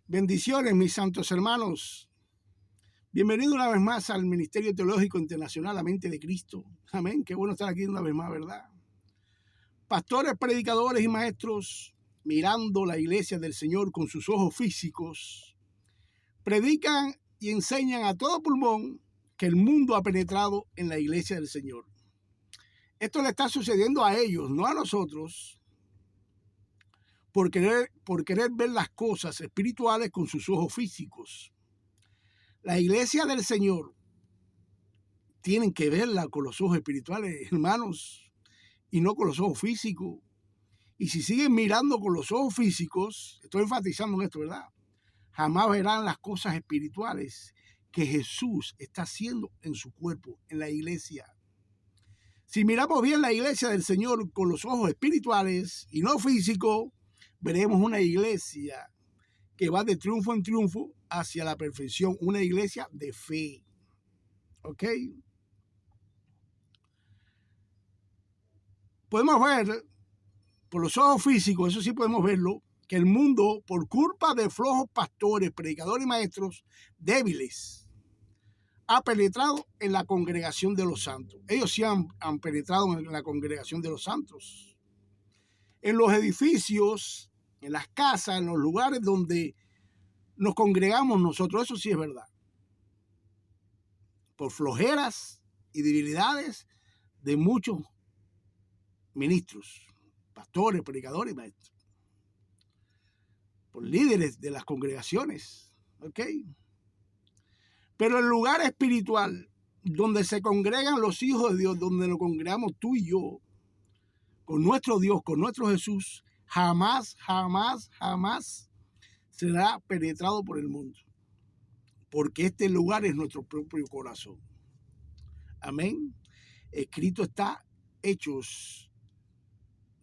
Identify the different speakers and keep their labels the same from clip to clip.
Speaker 1: Bendiciones, mis santos hermanos. Bienvenido una vez más al Ministerio Teológico Internacional, la Mente de Cristo. Amén. Qué bueno estar aquí una vez más, ¿verdad? Pastores, predicadores y maestros, mirando la iglesia del Señor con sus ojos físicos, predican y enseñan a todo pulmón que el mundo ha penetrado en la iglesia del Señor. Esto le está sucediendo a ellos, no a nosotros, por querer ver las cosas espirituales con sus ojos físicos. La iglesia del Señor tienen que verla con los ojos espirituales, hermanos, y no con los ojos físicos. Y si siguen mirando con los ojos físicos, estoy enfatizando en esto, ¿verdad? Jamás verán las cosas espirituales que Jesús está haciendo en su cuerpo, en la iglesia. Si miramos bien la iglesia del Señor con los ojos espirituales y no físicos, veremos una iglesia que va de triunfo en triunfo hacia la perfección, una iglesia de fe. ¿Ok? Podemos ver por los ojos físicos, eso sí podemos verlo, que el mundo, por culpa de flojos pastores, predicadores y maestros débiles, ha penetrado en la congregación de los santos. Ellos sí han penetrado en la congregación de los santos. En los edificios, en las casas, en los lugares donde nos congregamos nosotros, eso sí es verdad. Por flojeras y debilidades de muchos ministros, pastores, predicadores y maestros. Por líderes de las congregaciones. ¿Ok? Pero el lugar espiritual donde se congregan los hijos de Dios, donde nos congregamos tú y yo, con nuestro Dios, con nuestro Jesús, jamás será penetrado por el mundo. Porque este lugar es nuestro propio corazón. Amén. Escrito está Hechos,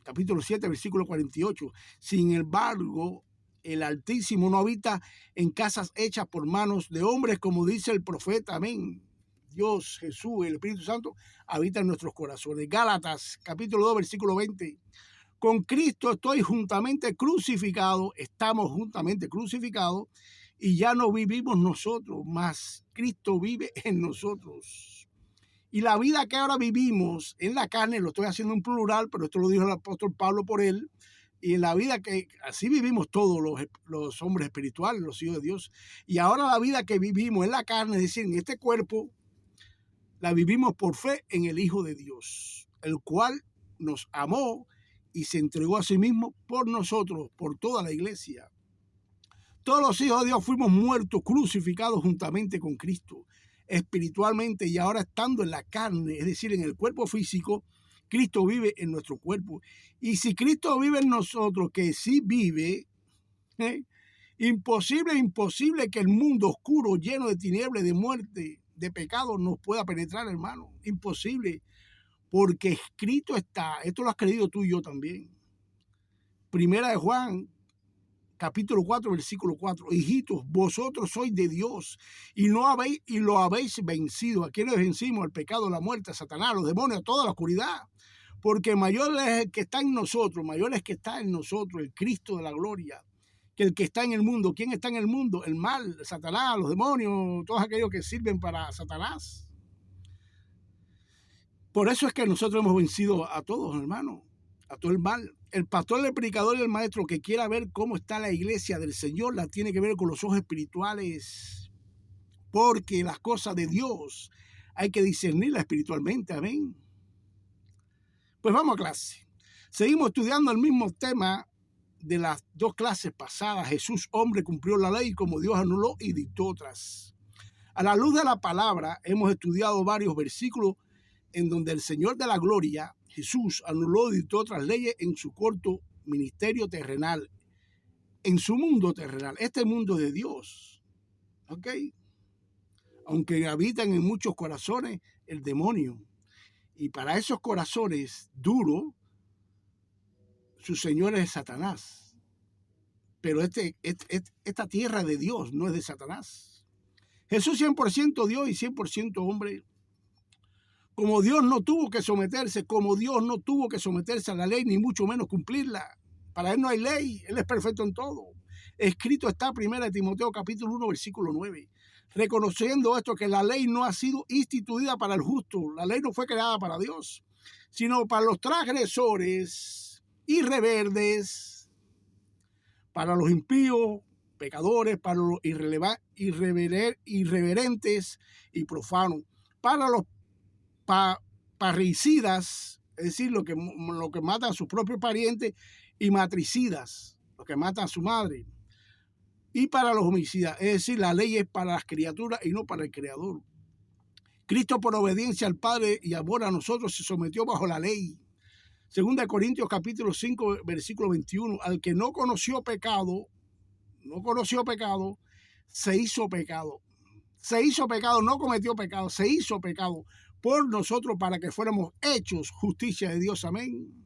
Speaker 1: capítulo 7, versículo 48. Sin embargo, el Altísimo no habita en casas hechas por manos de hombres, como dice el profeta. Amén. Dios, Jesús, el Espíritu Santo habita en nuestros corazones. Gálatas, capítulo 2, versículo 20. Con Cristo estoy juntamente crucificado, estamos juntamente crucificados, y ya no vivimos nosotros, mas Cristo vive en nosotros. Y la vida que ahora vivimos en la carne, lo estoy haciendo en plural, pero esto lo dijo el apóstol Pablo por él, y en la vida que así vivimos todos los hombres espirituales, los hijos de Dios. Y ahora la vida que vivimos en la carne, es decir, en este cuerpo, la vivimos por fe en el Hijo de Dios, el cual nos amó y se entregó a sí mismo por nosotros, por toda la iglesia. Todos los hijos de Dios fuimos muertos, crucificados juntamente con Cristo, espiritualmente, y ahora estando en la carne, es decir, en el cuerpo físico, Cristo vive en nuestro cuerpo. Y si Cristo vive en nosotros, que sí vive, imposible que el mundo oscuro, lleno de tinieblas, de muerte, de pecado, nos pueda penetrar, hermano. Imposible. Porque escrito está, esto lo has creído tú y yo también. Primera de Juan, capítulo 4, versículo 4. Hijitos, vosotros sois de Dios y lo habéis vencido. ¿A quiénes vencimos? Al pecado, a la muerte, a Satanás, a los demonios, a toda la oscuridad. Porque mayor es el que está en nosotros, el Cristo de la gloria, que el que está en el mundo. ¿Quién está en el mundo? El mal, Satanás, los demonios, todos aquellos que sirven para Satanás. Por eso es que nosotros hemos vencido a todos, hermano, a todo el mal. El pastor, el predicador y el maestro que quiera ver cómo está la iglesia del Señor, la tiene que ver con los ojos espirituales, porque las cosas de Dios hay que discernirlas espiritualmente. Amén. Pues vamos a clase. Seguimos estudiando el mismo tema de las dos clases pasadas. Jesús, hombre, cumplió la ley como Dios anuló y dictó otras. A la luz de la palabra hemos estudiado varios versículos en donde el Señor de la gloria, Jesús, anuló y dictó otras leyes en su corto ministerio terrenal, en su mundo terrenal, este mundo de Dios. ¿Ok? Aunque habitan en muchos corazones el demonio. Y para esos corazones duros, su Señor es Satanás. Pero esta tierra de Dios no es de Satanás. Jesús 100% Dios y 100% hombre. Como Dios no tuvo que someterse a la ley, ni mucho menos cumplirla. Para Él no hay ley, Él es perfecto en todo. Escrito está 1 Timoteo capítulo 1, versículo 9. Reconociendo esto, que la ley no ha sido instituida para el justo. La ley no fue creada para Dios, sino para los transgresores, irreverentes, para los impíos, pecadores, para los irreverentes y profanos, para los parricidas, es decir, los que matan a sus propios parientes, y matricidas, los que matan a su madre, y para los homicidas, es decir, la ley es para las criaturas y no para el Creador. Cristo, por obediencia al Padre y amor a nosotros, se sometió bajo la ley. 2 Corintios capítulo 5, versículo 21, al que no conoció pecado, se hizo pecado. Se hizo pecado, no cometió pecado, se hizo pecado por nosotros para que fuéramos hechos justicia de Dios. Amén.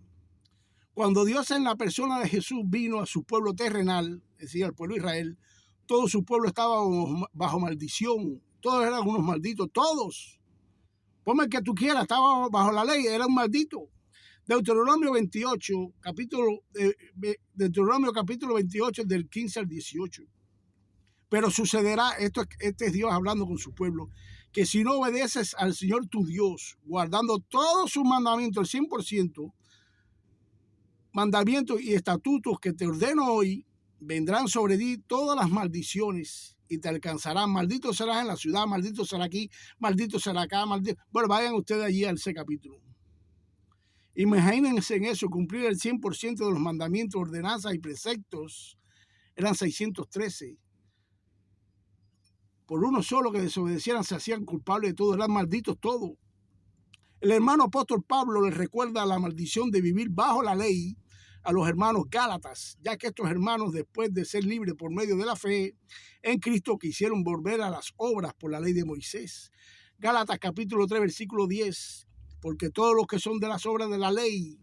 Speaker 1: Cuando Dios en la persona de Jesús vino a su pueblo terrenal, es decir, al pueblo de Israel, todo su pueblo estaba bajo maldición. Todos eran unos malditos, todos. Ponme el que tú quieras, estaba bajo la ley, era un maldito. Deuteronomio capítulo 28, del 15 al 18. Pero sucederá, este es Dios hablando con su pueblo, que si no obedeces al Señor tu Dios, guardando todos sus mandamientos, el 100%, mandamientos y estatutos que te ordeno hoy, vendrán sobre ti todas las maldiciones y te alcanzarán. Maldito serás en la ciudad, maldito será aquí, maldito será acá, maldito. Bueno, vayan ustedes allí a ese capítulo. Imagínense en eso, cumplir el 100% de los mandamientos, ordenanzas y preceptos. Eran 613. Por uno solo que desobedecieran se hacían culpables de todo, eran malditos todos. El hermano apóstol Pablo les recuerda la maldición de vivir bajo la ley a los hermanos Gálatas, ya que estos hermanos, después de ser libres por medio de la fe en Cristo, quisieron volver a las obras por la ley de Moisés. Gálatas capítulo 3, versículo 10. Porque todos los que son de las obras de la ley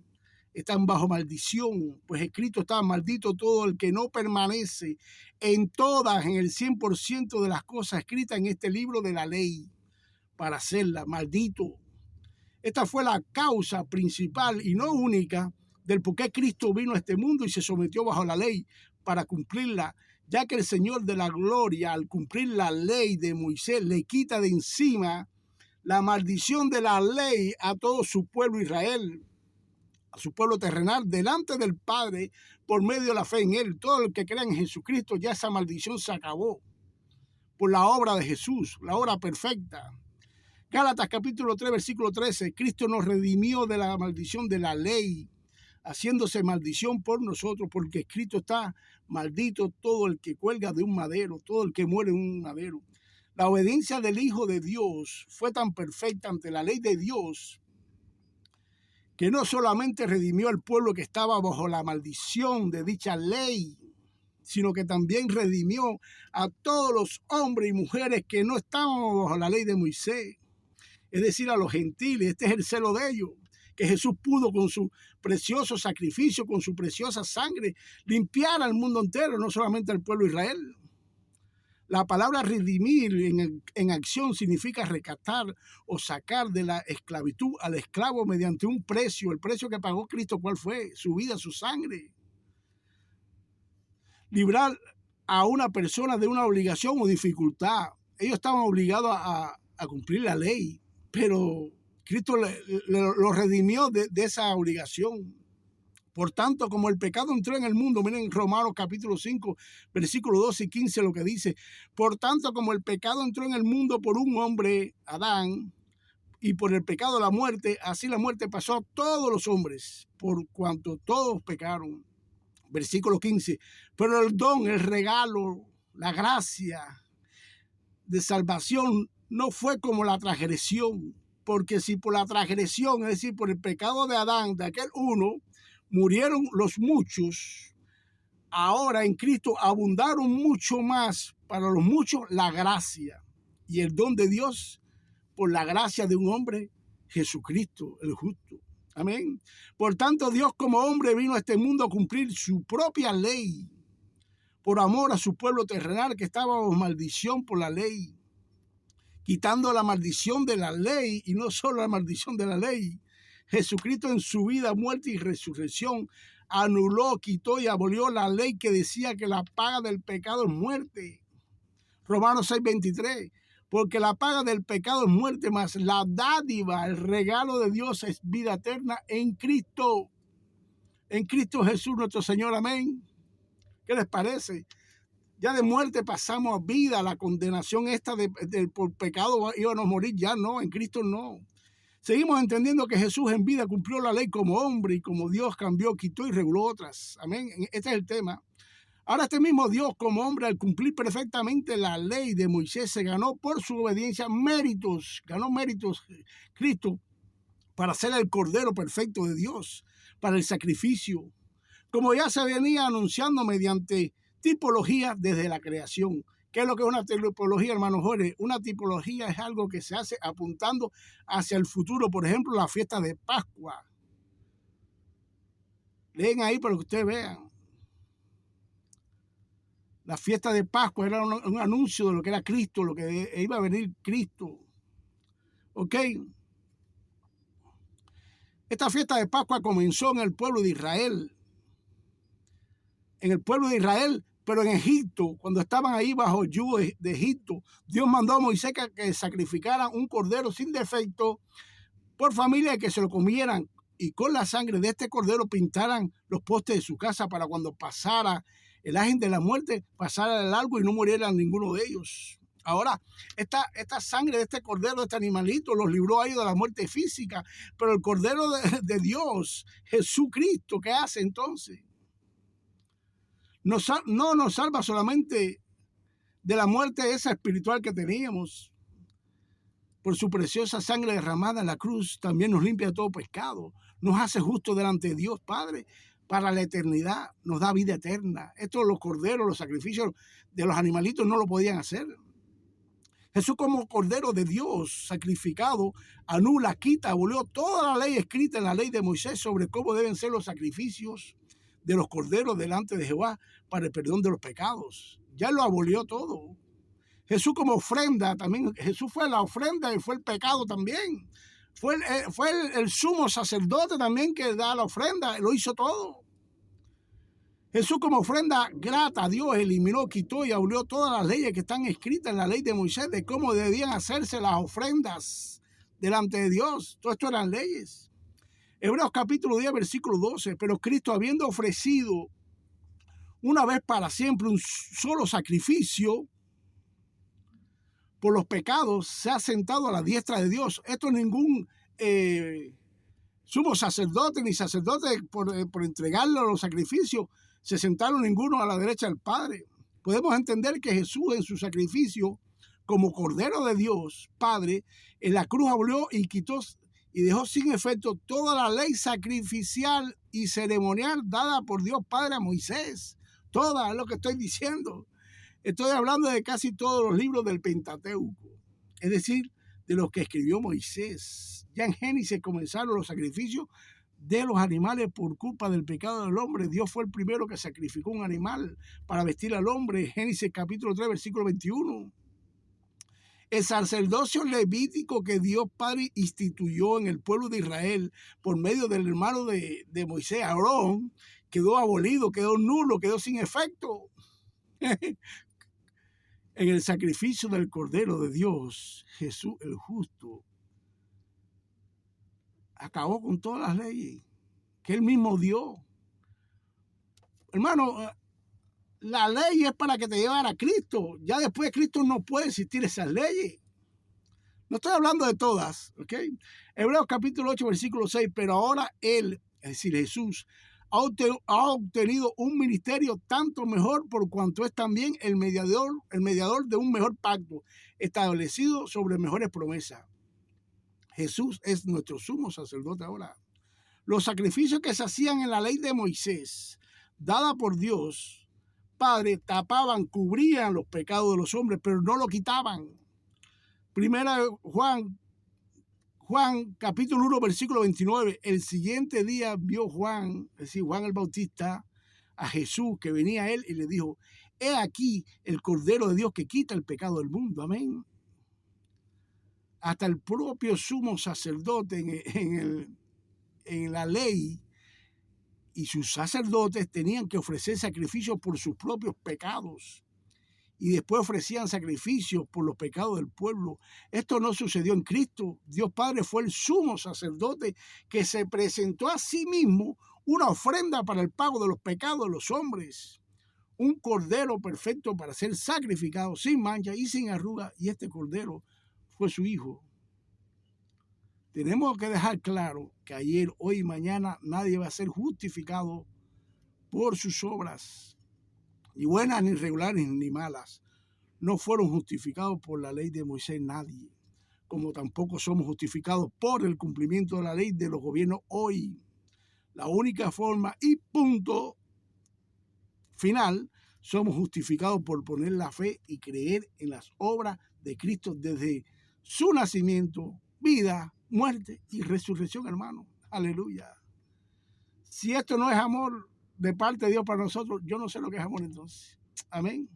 Speaker 1: están bajo maldición, pues escrito está: maldito todo el que no permanece en el 100% de las cosas escritas en este libro de la ley para hacerla. Maldito. Esta fue la causa principal y no única del por qué Cristo vino a este mundo y se sometió bajo la ley para cumplirla, ya que el Señor de la gloria, al cumplir la ley de Moisés, le quita de encima la maldición de la ley a todo su pueblo Israel, a su pueblo terrenal, delante del Padre, por medio de la fe en Él. Todo el que crea en Jesucristo, ya esa maldición se acabó por la obra de Jesús, la obra perfecta. Gálatas capítulo 3, versículo 13. Cristo nos redimió de la maldición de la ley, haciéndose maldición por nosotros, porque escrito está: maldito todo el que cuelga de un madero, todo el que muere en un madero. La obediencia del Hijo de Dios fue tan perfecta ante la ley de Dios que no solamente redimió al pueblo que estaba bajo la maldición de dicha ley, sino que también redimió a todos los hombres y mujeres que no estaban bajo la ley de Moisés, es decir, a los gentiles. Este es el celo de ellos, que Jesús pudo con su precioso sacrificio, con su preciosa sangre, limpiar al mundo entero, no solamente al pueblo de Israel. La palabra redimir en acción significa rescatar o sacar de la esclavitud al esclavo mediante un precio. El precio que pagó Cristo, ¿cuál fue? Su vida, su sangre. Librar a una persona de una obligación o dificultad. Ellos estaban obligados a cumplir la ley, pero Cristo lo redimió de esa obligación. Por tanto, como el pecado entró en el mundo, miren Romanos capítulo 5, versículo 12 y 15 lo que dice: por tanto, como el pecado entró en el mundo por un hombre, Adán, y por el pecado la muerte, así la muerte pasó a todos los hombres, por cuanto todos pecaron. Versículo 15, pero el don, el regalo, la gracia de salvación no fue como la transgresión, porque si por la transgresión, es decir, por el pecado de Adán, de aquel uno, murieron los muchos, ahora en Cristo abundaron mucho más para los muchos la gracia y el don de Dios por la gracia de un hombre, Jesucristo el justo. Amén. Por tanto, Dios como hombre vino a este mundo a cumplir su propia ley por amor a su pueblo terrenal que estaba bajo maldición por la ley, quitando la maldición de la ley, y no solo la maldición de la ley, Jesucristo en su vida, muerte y resurrección anuló, quitó y abolió la ley que decía que la paga del pecado es muerte. Romanos 6:23. Porque la paga del pecado es muerte, mas la dádiva, el regalo de Dios es vida eterna en Cristo. En Cristo Jesús nuestro Señor. Amén. ¿Qué les parece? Ya de muerte pasamos a vida. La condenación esta por pecado íbamos a morir. Ya no, en Cristo no. Seguimos entendiendo que Jesús en vida cumplió la ley como hombre y como Dios cambió, quitó y reguló otras. Amén. Este es el tema. Ahora este mismo Dios como hombre, al cumplir perfectamente la ley de Moisés, se ganó por su obediencia méritos. Ganó méritos Cristo para ser el Cordero perfecto de Dios, para el sacrificio, como ya se venía anunciando mediante tipología desde la creación. ¿Qué es lo que es una tipología, hermanos jóvenes? Una tipología es algo que se hace apuntando hacia el futuro. Por ejemplo, la fiesta de Pascua. Leen ahí para que ustedes vean. La fiesta de Pascua era un anuncio de lo que era Cristo, lo que iba a venir Cristo. ¿Ok? Esta fiesta de Pascua comenzó en el pueblo de Israel. En el pueblo de Israel, pero en Egipto, cuando estaban ahí bajo el yugo de Egipto, Dios mandó a Moisés que sacrificara un cordero sin defecto por familia, que se lo comieran, y con la sangre de este cordero pintaran los postes de su casa para cuando pasara el ángel de la muerte, pasara el largo y no muriera ninguno de ellos. Ahora, esta sangre de este cordero, de este animalito, los libró a ellos de la muerte física, pero el cordero de Dios, Jesucristo, ¿qué hace entonces? No nos salva solamente de la muerte esa espiritual que teníamos. Por su preciosa sangre derramada en la cruz, también nos limpia de todo pecado. Nos hace justos delante de Dios Padre para la eternidad. Nos da vida eterna. Esto los corderos, los sacrificios de los animalitos no lo podían hacer. Jesús como Cordero de Dios sacrificado anula, quita, abolió toda la ley escrita en la ley de Moisés sobre cómo deben ser los sacrificios de los corderos delante de Jehová para el perdón de los pecados. Ya lo abolió todo. Jesús como ofrenda también. Jesús fue la ofrenda y fue el pecado también. Fue el sumo sacerdote también que da la ofrenda. Lo hizo todo. Jesús como ofrenda grata a Dios eliminó, quitó y abolió todas las leyes que están escritas en la ley de Moisés de cómo debían hacerse las ofrendas delante de Dios. Todo esto eran leyes. Hebreos capítulo 10, versículo 12. Pero Cristo, habiendo ofrecido una vez para siempre un solo sacrificio por los pecados, se ha sentado a la diestra de Dios. Esto ningún sumo sacerdote ni sacerdote por entregarle a los sacrificios se sentaron ninguno a la derecha del Padre. Podemos entender que Jesús en su sacrificio como Cordero de Dios Padre en la cruz abolió y quitó y dejó sin efecto toda la ley sacrificial y ceremonial dada por Dios Padre a Moisés. Toda, es lo que estoy diciendo. Estoy hablando de casi todos los libros del Pentateuco, es decir, de los que escribió Moisés. Ya en Génesis comenzaron los sacrificios de los animales por culpa del pecado del hombre. Dios fue el primero que sacrificó un animal para vestir al hombre. Génesis capítulo 3, versículo 21. El sacerdocio levítico que Dios Padre instituyó en el pueblo de Israel por medio del hermano de Moisés, Aarón, quedó abolido, quedó nulo, quedó sin efecto. En el sacrificio del Cordero de Dios, Jesús el justo acabó con todas las leyes que él mismo dio. Hermano, la ley es para que te llevara a Cristo. Ya después de Cristo no puede existir esas leyes. No estoy hablando de todas, ¿ok? Hebreos capítulo 8, versículo 6. Pero ahora él, es decir, Jesús, ha obtenido un ministerio tanto mejor por cuanto es también el mediador de un mejor pacto, establecido sobre mejores promesas. Jesús es nuestro sumo sacerdote ahora. Los sacrificios que se hacían en la ley de Moisés, dada por Dios Padre, tapaban, cubrían los pecados de los hombres, pero no lo quitaban. Primera Juan capítulo 1, versículo 29. El siguiente día vio Juan, es decir, Juan el Bautista, a Jesús que venía a él y le dijo: he aquí el Cordero de Dios que quita el pecado del mundo. Amén. Hasta el propio sumo sacerdote en en la ley y sus sacerdotes tenían que ofrecer sacrificios por sus propios pecados y después ofrecían sacrificios por los pecados del pueblo. Esto no sucedió en Cristo. Dios Padre fue el sumo sacerdote que se presentó a sí mismo una ofrenda para el pago de los pecados de los hombres. Un cordero perfecto para ser sacrificado sin mancha y sin arruga, y este cordero fue su Hijo. Tenemos que dejar claro que ayer, hoy y mañana nadie va a ser justificado por sus obras, ni buenas, ni regulares, ni malas. No fueron justificados por la ley de Moisés nadie, como tampoco somos justificados por el cumplimiento de la ley de los gobiernos hoy. La única forma y punto final, somos justificados por poner la fe y creer en las obras de Cristo desde su nacimiento, vida, muerte y resurrección, hermano. Aleluya. Si esto no es amor de parte de Dios para nosotros, yo no sé lo que es amor entonces. Amén.